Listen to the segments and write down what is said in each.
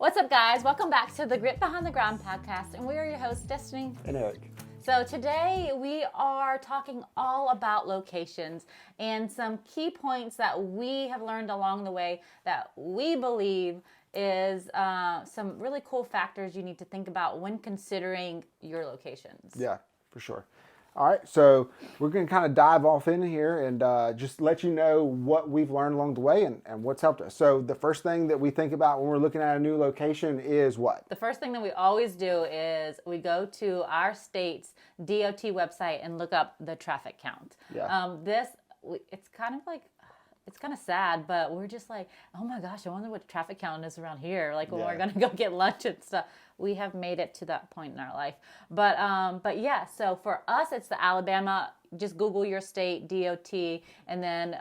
What's up, guys? Welcome back to the Grit Behind the Ground podcast, and we are your hosts, Destiny and Eric. So today we are talking all about locations and some key points that we have learned along the way that we believe is some really cool factors you need to think about when considering your locations. Yeah, for sure. All right, so we're going to kind of dive off in here and just let you know what we've learned along the way and what's helped us. So the first thing that we think about when we're looking at a new location is what? The first thing that we always do is we go to our state's DOT website and look up the traffic count. Yeah. It's kind of sad, but we're just like, oh my gosh, I wonder what the traffic count is around here. Like when we're going to go get lunch and stuff. We have made it to that point in our life. But yeah, so for us, it's the Alabama. Just Google your state, DOT, and then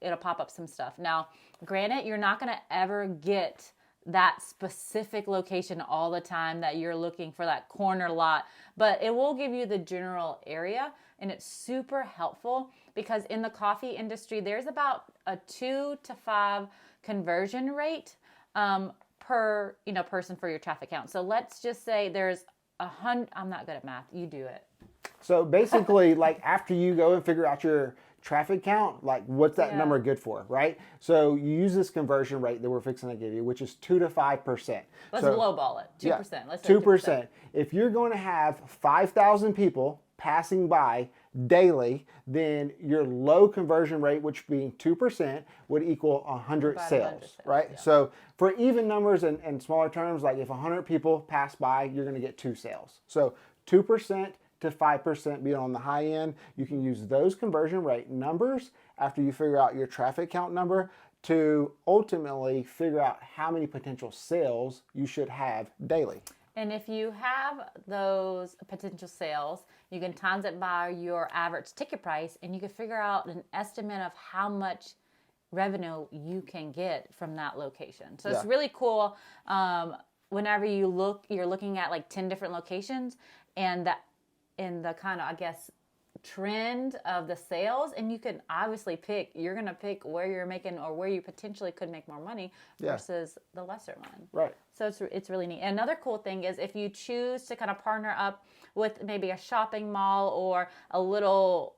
it'll pop up some stuff. Now, granted, you're not going to ever get that specific location all the time that you're looking for, that corner lot, but it will give you the general area, and it's super helpful because in the coffee industry, there's about a 2 to 5 conversion rate per person for your traffic count. So let's just say there's 100. I'm not good at math. You do it. So basically, like after you go and figure out your traffic count, like what's that number good for, right? So you use this conversion rate that we're fixing to give you, which is 2 to 5%. Let's lowball it. 2%. Yeah, Let's say 2%. If you're going to have 5,000 people passing by daily, then your low conversion rate, which being 2%, would equal 100 sales, right? Yeah. So for even numbers and smaller terms, like if 100 people pass by, you're going to get 2 sales. So 2% to 5% being on the high end. You can use those conversion rate numbers after you figure out your traffic count number to ultimately figure out how many potential sales you should have daily. And if you have those potential sales, you can times it by your average ticket price, and you can figure out an estimate of how much revenue you can get from that location. So it's really cool. Whenever you're looking at like 10 different locations, and in the kind of, I guess, trend of the sales, and you can obviously you're going to pick where you're making or where you potentially could make more money versus the lesser one. Right. So it's really neat. And another cool thing is if you choose to kind of partner up with maybe a shopping mall or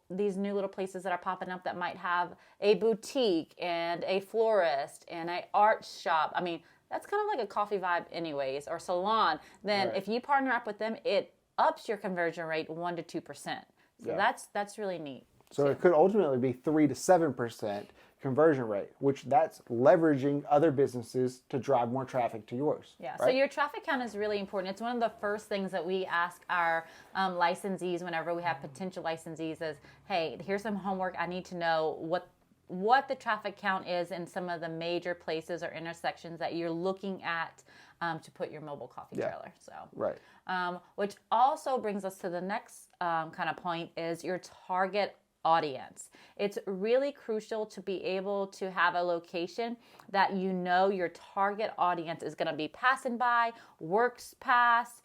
these new little places that are popping up that might have a boutique and a florist and an art shop. I mean, that's kind of like a coffee vibe anyways, or salon. Then if you partner up with them, it ups your conversion rate 1 to 2%. So that's really neat. So it could ultimately be 3 to 7% conversion rate, which that's leveraging other businesses to drive more traffic to yours. Yeah. Right? So your traffic count is really important. It's one of the first things that we ask our licensees whenever we have potential licensees is, hey, here's some homework. I need to know what the traffic count is in some of the major places or intersections that you're looking at to put your mobile coffee trailer. So which also brings us to the next kind of point is your target audience. It's really crucial to be able to have a location that your target audience is going to be passing by, works past,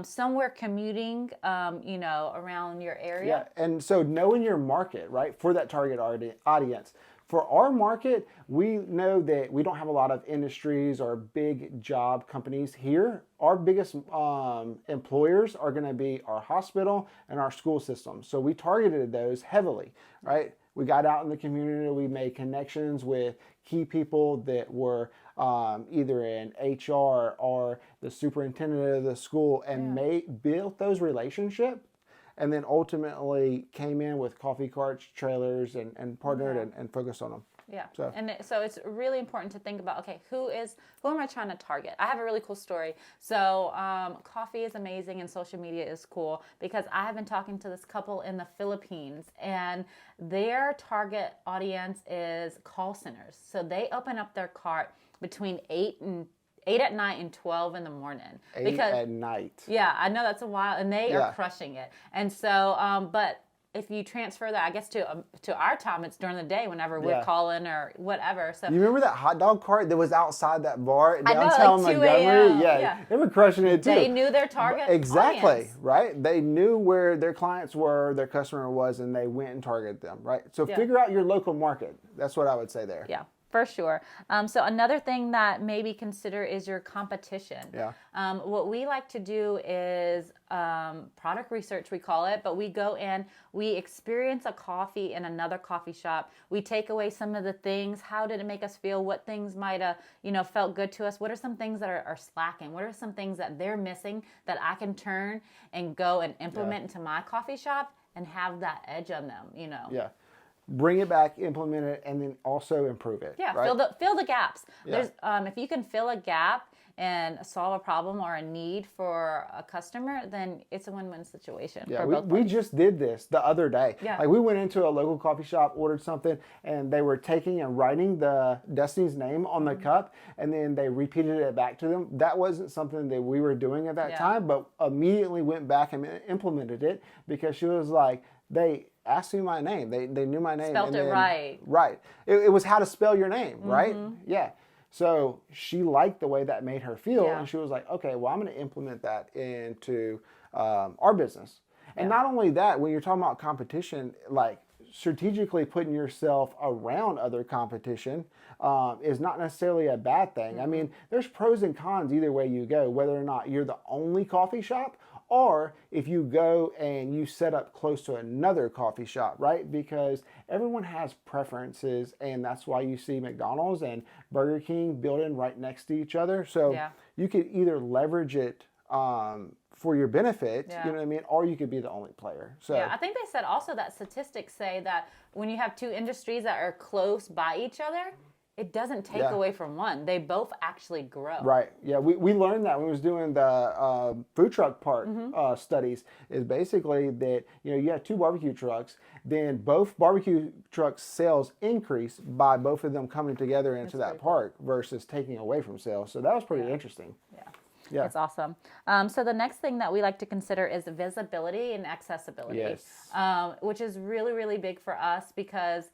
somewhere commuting, around your area. Yeah, and so knowing your market, right, for that target audience. For our market, we know that we don't have a lot of industries or big job companies here. Our biggest employers are going to be our hospital and our school system. So we targeted those heavily, right? We got out in the community. We made connections with key people that were either in HR or the superintendent of the school and built those relationships. And then ultimately came in with coffee carts, trailers, and partnered and focused on them. Yeah. So it's really important to think about, okay, who am I trying to target? I have a really cool story. So coffee is amazing and social media is cool because I have been talking to this couple in the Philippines, and their target audience is call centers. So they open up their cart between 8 at night and 12 in the morning. 8 at night. Yeah, I know that's a while, and they are crushing it. And so, but if you transfer that, I guess to our time, it's during the day whenever we're calling or whatever. So you remember that hot dog cart that was outside that bar downtown I know, like 2 a.m. Montgomery? Yeah, they were crushing it too. They knew their target audience. Right? They knew where their clients were, their customer was, and they went and targeted them, right? So figure out your local market. That's what I would say there. Yeah. For sure. So another thing that maybe consider is your competition. Yeah. What we like to do is product research, we call it, but we go in, we experience a coffee in another coffee shop. We take away some of the things. How did it make us feel? What things might have, felt good to us? What are some things that are slacking? What are some things that they're missing that I can turn and go and implement into my coffee shop and have that edge on them, Yeah. Bring it back, implement it, and then also improve it. Yeah, right? fill the gaps. Yeah. There's if you can fill a gap and solve a problem or a need for a customer, then it's a win-win situation for both we parties. just did this the other day. Yeah. Like we went into a local coffee shop, ordered something, and they were taking and writing the Destiny's name on the cup, and then they repeated it back to them. That wasn't something that we were doing at that time, but immediately went back and implemented it because she was like, they asked me my name. They knew my name. Spelled it right. Right. It was how to spell your name, right? Yeah. So she liked the way that made her feel, and she was like, okay, well, I'm going to implement that into our business. And not only that, when you're talking about competition, like strategically putting yourself around other competition is not necessarily a bad thing. I mean, there's pros and cons either way you go, whether or not you're the only coffee shop or if you go and you set up close to another coffee shop, right? Because everyone has preferences, and that's why you see McDonald's and Burger King building right next to each other. So you could either leverage it for your benefit, you know what I mean, or you could be the only player. So I think they said also that statistics say that when you have two industries that are close by each other, it doesn't take away from one. They both actually grow. Right. Yeah, we learned that when we was doing the food truck part studies. Is basically that you have two barbecue trucks, then both barbecue trucks sales increase by both of them coming together into that park versus taking away from sales. So that was pretty interesting. Yeah. It's awesome. So the next thing that we like to consider is visibility and accessibility, which is really, really big for us because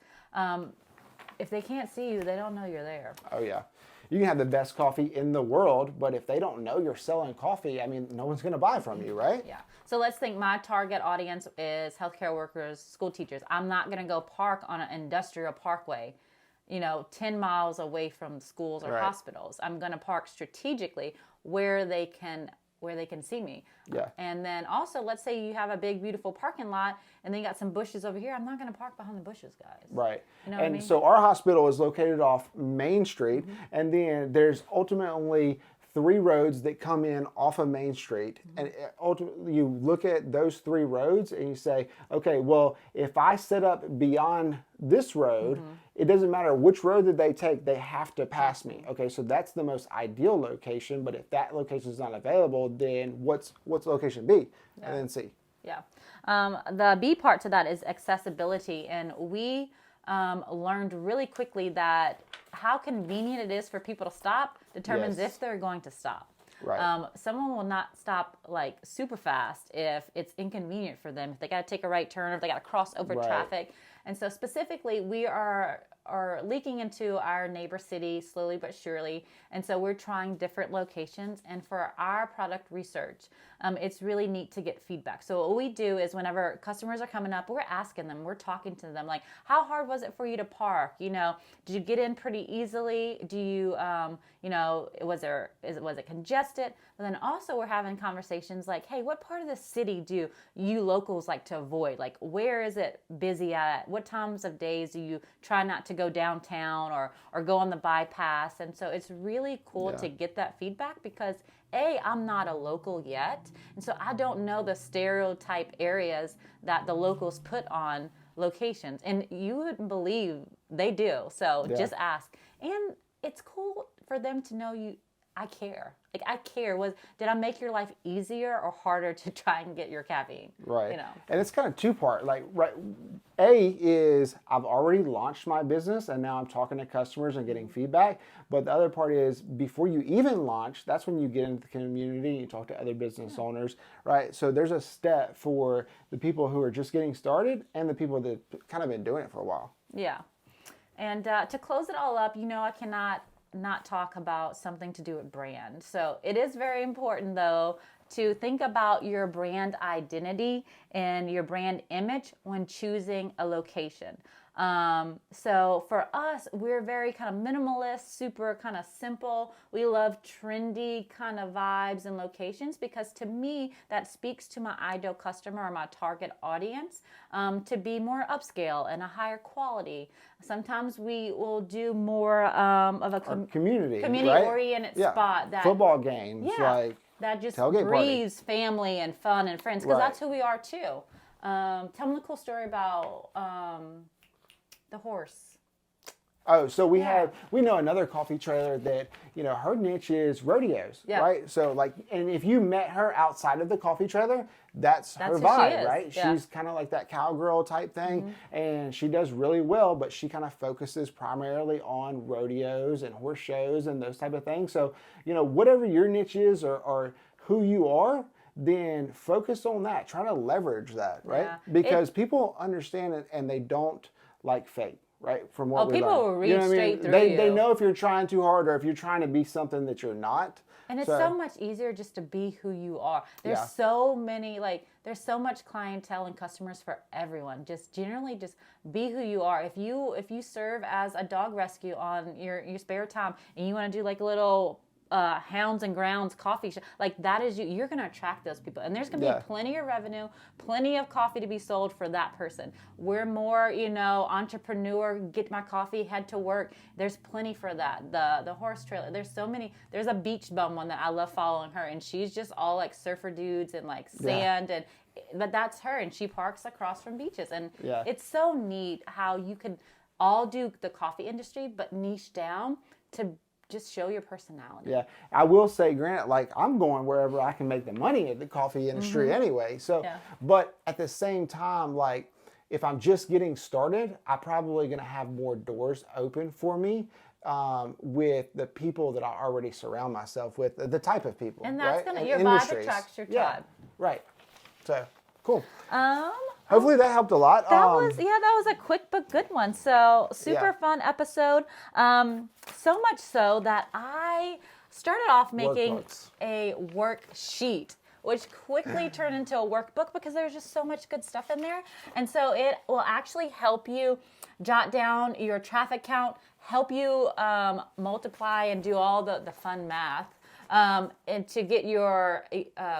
if they can't see you, they don't know you're there. Oh, yeah. You can have the best coffee in the world, but if they don't know you're selling coffee, I mean, no one's going to buy from you, right? Yeah. So let's think my target audience is healthcare workers, school teachers. I'm not going to go park on an industrial parkway, 10 miles away from schools or hospitals. I'm going to park strategically where they can see me. Yeah. And then also, let's say you have a big, beautiful parking lot, and then you got some bushes over here. I'm not going to park behind the bushes, guys. Right. You know what I mean? So our hospital is located off Main Street, and then there's ultimately 3 roads that come in off of Main Street. And ultimately, you look at those 3 roads and you say, okay, well, if I set up beyond this road, it doesn't matter which road that they take, they have to pass me. Okay, so that's the most ideal location. But if that location is not available, then what's location B? And then C. Yeah. The B part to that is accessibility. And we learned really quickly that how convenient it is for people to stop determines if they're going to stop. Right. Someone will not stop like super fast if it's inconvenient for them, if they got to take a right turn, if they got to cross over traffic. And so specifically, we are leaking into our neighbor city slowly but surely. And so we're trying different locations. And for our product research, it's really neat to get feedback. So what we do is whenever customers are coming up, we're asking them, we're talking to them, like, how hard was it for you to park? Did you get in pretty easily? Do you, was it congested? But then also we're having conversations like, hey, what part of the city do you locals like to avoid? Like, where is it busy at? What times of days do you try not to go downtown or go on the bypass? And so it's really cool to get that feedback because I'm not a local yet. And so I don't know the stereotype areas that the locals put on locations. And you wouldn't believe they do. So just ask. And it's cool for them to know I care. Like, I care. Did I make your life easier or harder to try and get your caffeine? Right. And it's kind of 2-part. Like, right. A is I've already launched my business and now I'm talking to customers and getting feedback. But the other part is before you even launch, that's when you get into the community and you talk to other business owners, right? So there's a step for the people who are just getting started and the people that kind of been doing it for a while. Yeah. And to close it all up, I cannot not talk about something to do with brand. So it is very important, though, to think about your brand identity and your brand image when choosing a location. So for us, we're very kind of minimalist, super kind of simple. We love trendy kind of vibes and locations because to me, that speaks to my ideal customer or my target audience to be more upscale and a higher quality. Sometimes we will do more of a community oriented spot. That football games, like that just party. breathes family and fun and friends because Right. that's who we are too. Tell them the cool story about the horse. Oh, so we know another coffee trailer that, her niche is rodeos, right? So and if you met her outside of the coffee trailer, that's her who vibe, she is. right? Yeah. She's kind of like that cowgirl type thing, and she does really well, but she kind of focuses primarily on rodeos and horse shows and those type of things. So, whatever your niche is or who you are, then focus on that. Try to leverage that, right? Yeah. Because people understand it and they don't like fake. Right, from what we people learned. will read straight through They you. know if you're trying too hard or if you're trying to be something that you're not. And it's so much easier just to be who you are. There's so many, there's so much clientele and customers for everyone. Just generally just be who you are. If you serve as a dog rescue on your spare time and you want to do like a little Hounds and Grounds coffee shop, that is you're going to attract those people, and there's going to be plenty of revenue, plenty of coffee to be sold for that person. We're more entrepreneur, get my coffee, head to work. There's plenty for that. The horse trailer, there's so many. There's a beach bum one that I love following her, and she's just all like surfer dudes and like sand but that's her, and she parks across from beaches, and it's so neat how you can all do the coffee industry but niche down to just show your personality. Yeah, I will say, granted, I'm going wherever I can make the money in the coffee industry anyway. So, but at the same time, if I'm just getting started, I'm probably going to have more doors open for me with the people that I already surround myself with, the type of people. And that's right? your vibe attracts your tribe. Right. So, cool. Hopefully that helped a lot. That was a quick but good one. So super fun episode. So much so that I started off making a worksheet, which quickly turned into a workbook because there's just so much good stuff in there. And so it will actually help you jot down your traffic count, help you multiply and do all the fun math. And to get your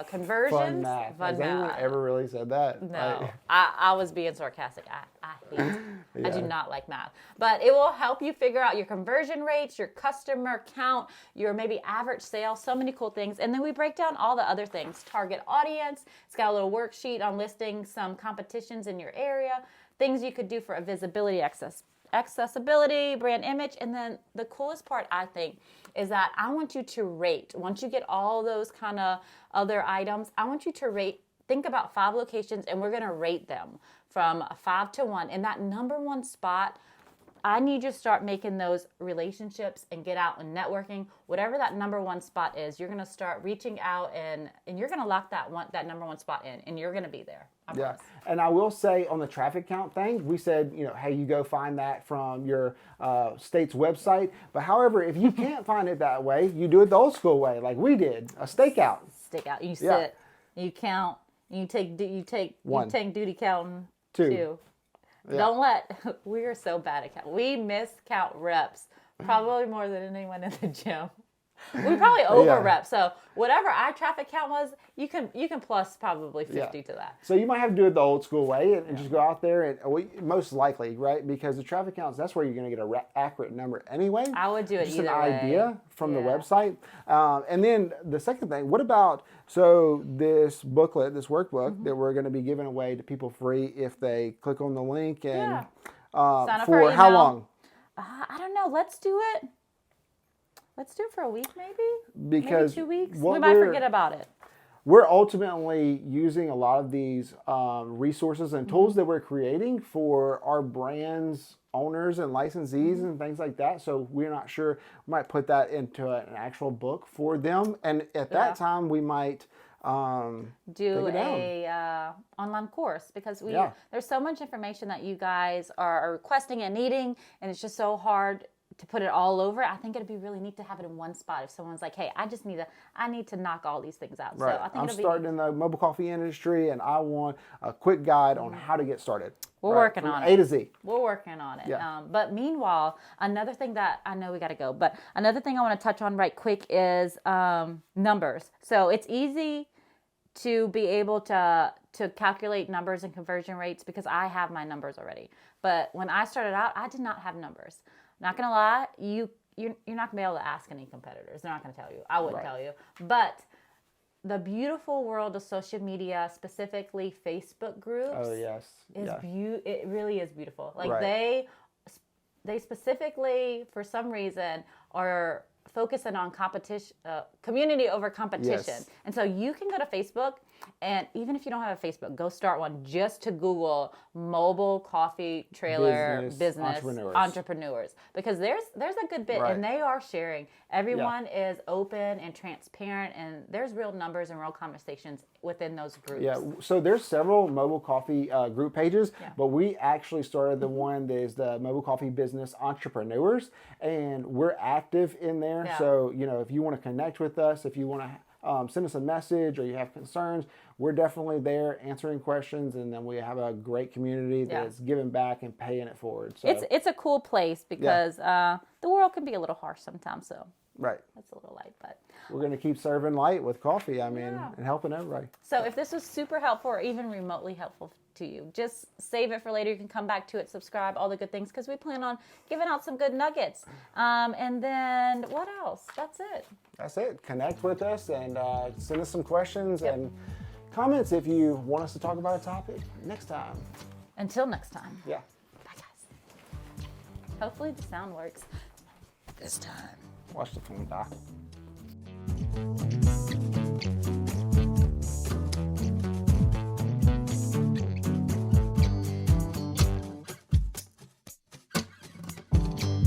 conversions. Fun math. Has anyone ever really said that? No. I was being sarcastic. I do not like math. But it will help you figure out your conversion rates, your customer count, your maybe average sales, so many cool things. And then we break down all the other things. Target audience. It's got a little worksheet on listing some competitions in your area, things you could do for a visibility accessibility, brand image, and then the coolest part, I think, is that I want you to rate. Once you get all those kind of other items, I want you to rate. Think about 5 locations, and we're going to rate them from 5 to 1. In that number 1 spot, I need you to start making those relationships and get out and networking. Whatever that number 1 spot is, you're going to start reaching out and you're going to lock that number 1 spot in, and you're going to be there. I promise. And I will say on the traffic count thing, we said, hey, you go find that from your state's website. But however, if you can't find it that way, you do it the old school way, like we did, a stakeout. You sit, you count, you take duty counting 2. Yeah. Don't let, we are so bad at count. We miscount reps probably more than anyone in the gym. We probably over rep. So whatever our traffic count was, you can plus probably 50 to that. So you might have to do it the old school way and just go out there and most likely, right? Because the traffic counts, that's where you're going to get an accurate number anyway. I would do it just either an way. idea from the website. And then the second thing, what about, so this booklet, this workbook that we're going to be giving away to people free if they click on the link and sign up for how long? I don't know. Let's do it. Let's do it for a week, maybe? Because maybe 2 weeks. We might forget about it. We're ultimately using a lot of these resources and tools that we're creating for our brands, owners, and licensees and things like that. So we're not sure. We might put that into an actual book for them. And at that time, we might do a online course because there's so much information that you guys are requesting and needing, and it's just so hard to put it all over. I think it'd be really neat to have it in one spot. If someone's like, hey, I need to knock all these things out. Right. So I think I'm starting in the mobile coffee industry, and I want a quick guide on how to get started. We're working on it. A to Z. We're working on it. Yeah. But meanwhile, another thing that I know we got to go, but another thing I want to touch on right quick is numbers. So it's easy to be able to calculate numbers and conversion rates because I have my numbers already. But when I started out, I did not have numbers. Not gonna lie, you're not gonna be able to ask any competitors. They're not gonna tell you. I wouldn't tell you. But the beautiful world of social media, specifically Facebook groups, Oh yes. is Yeah. it really is beautiful. Like Right. they specifically, for some reason, are focusing on competition, community over competition. Yes. And so you can go to Facebook, and even if you don't have a Facebook, go start one just to Google mobile coffee trailer business entrepreneurs, because there's a good bit, and they are sharing. Everyone is open and transparent, and there's real numbers and real conversations within those groups. Yeah, so there's several mobile coffee group pages, but we actually started the one that is the Mobile Coffee Business Entrepreneurs, and we're active in there. Yeah. So, if you want to connect with us, if you want to send us a message or you have concerns, we're definitely there answering questions, and then we have a great community that's giving back and paying it forward. So it's a cool place because the world can be a little harsh sometimes, so right. that's a little light, but We're going to keep serving light with coffee, and helping everybody. so if this was super helpful or even remotely helpful to you, just save it for later. You can come back to it, subscribe, all the good things, because we plan on giving out some good nuggets. And then what else? That's it. That's it. Connect with us and send us some questions and comments if you want us to talk about a topic next time. Until next time. Yeah. Bye, guys. Hopefully the sound works this time. Watch the phone die.